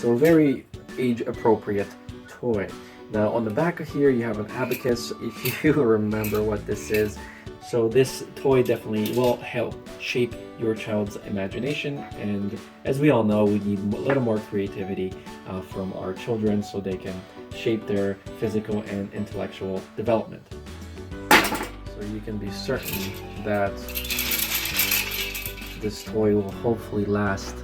So very age-appropriate toy. Now on the back of here you have an abacus, if you remember what this is. So this toy definitely will help shape your child's imagination, and as we all know, we need a little more creativity from our children so they can shape their physical and intellectual development. So you can be certain that this toy will hopefully last.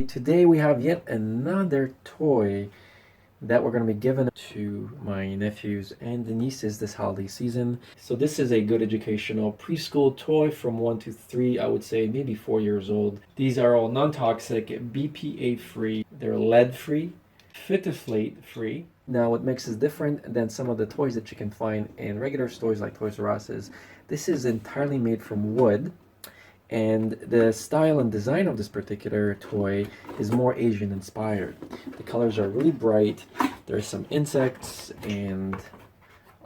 Today we have yet another toy that we're going to be giving to my nephews and nieces this holiday season. So this is a good educational preschool toy from 1 to 3, I would say maybe 4 years old. These are all non-toxic, BPA free, they're lead free, fit-to-flate free. Now what makes this different than some of the toys that you can find in regular stores like Toys R Us is this is entirely made from wood. And the style and design of this particular toy is more Asian inspired. The colors are really bright. There's some insects and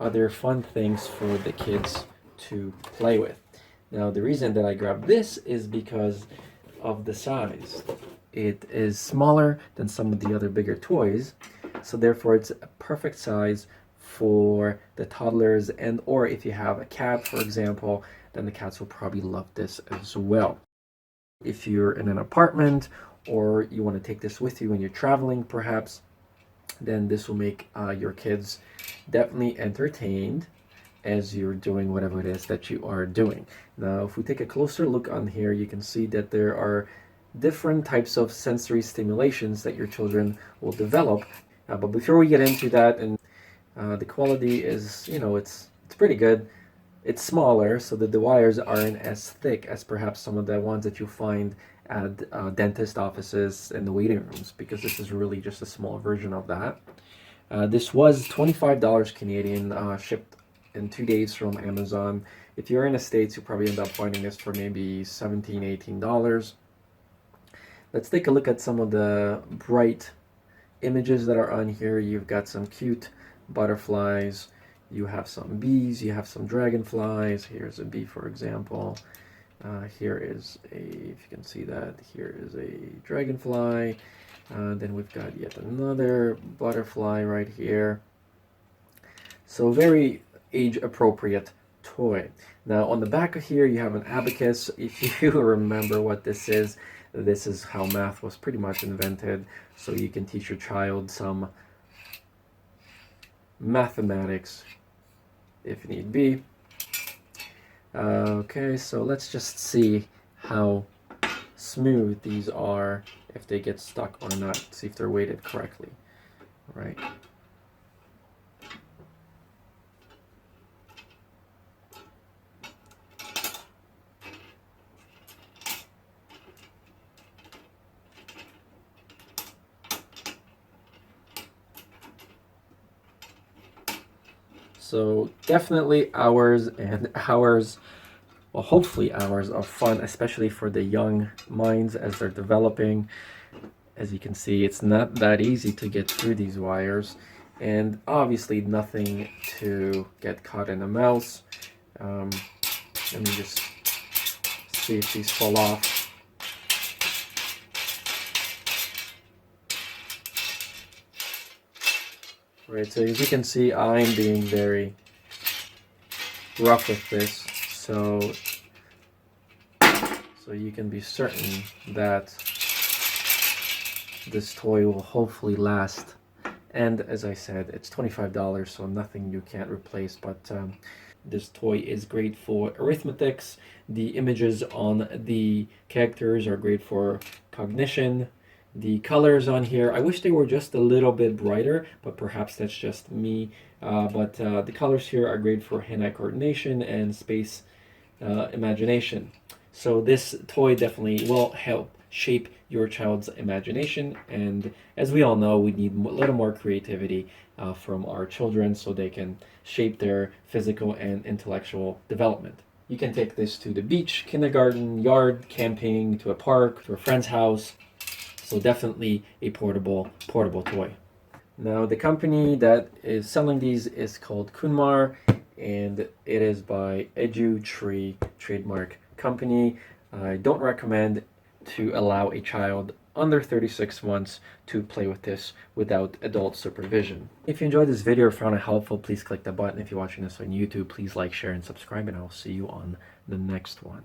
other fun things for the kids to play with. Now the reason that I grabbed this is because of the size. It is smaller than some of the other bigger toys, so therefore it's a perfect size for the toddlers, and or if you have a cat, for example, then the cats will probably love this as well. If you're in an apartment or you want to take this with you when you're traveling perhaps, then this will make your kids definitely entertained as you're doing whatever it is that you are doing. Now if we take a closer look on here, you can see that there are different types of sensory stimulations that your children will develop. But before we get into that, and the quality is, it's pretty good. It's smaller, so that the wires aren't as thick as perhaps some of the ones that you find at dentist offices and the waiting rooms, because this is really just a small version of that. This was $25 Canadian, shipped in 2 days from Amazon. If you're in the States, you'll probably end up finding this for maybe $17, $18. Let's take a look at some of the bright images that are on here. You've got some cute butterflies. You have some bees, you have some dragonflies. Here's a bee, for example. Here is if you can see that, here is a dragonfly. Then we've got yet another butterfly right here. So very age-appropriate toy. Now on the back of here you have an abacus. If you remember what this is how math was pretty much invented, so you can teach your child some mathematics if need be. Okay, so let's just see how smooth these are, if they get stuck or not, see if they're weighted correctly. All right. So definitely hours and hours, well hopefully hours of fun, especially for the young minds as they're developing. As you can see, it's not that easy to get through these wires, and obviously nothing to get caught in a mouse. Let me just see if these fall off. Right, so as you can see, I'm being very rough with this, so you can be certain that this toy will hopefully last. And as I said, it's $25, so nothing you can't replace. But this toy is great for arithmetics. The images on the characters are great for cognition. The colors on here, I wish they were just a little bit brighter, but perhaps that's just me. The colors here are great for hand-eye coordination and space imagination. So this toy definitely will help shape your child's imagination, and as we all know, we need a little more creativity from our children so they can shape their physical and intellectual development. You can take this to the beach, kindergarten, yard, camping, to a park, to a friend's house. So definitely a portable toy. Now the company that is selling these is called Kunmar, and it is by EduTree trademark company. I don't recommend to allow a child under 36 months to play with this without adult supervision. If you enjoyed this video or found it helpful, please click the button. If you're watching this on YouTube, please like, share, and subscribe, and I'll see you on the next one.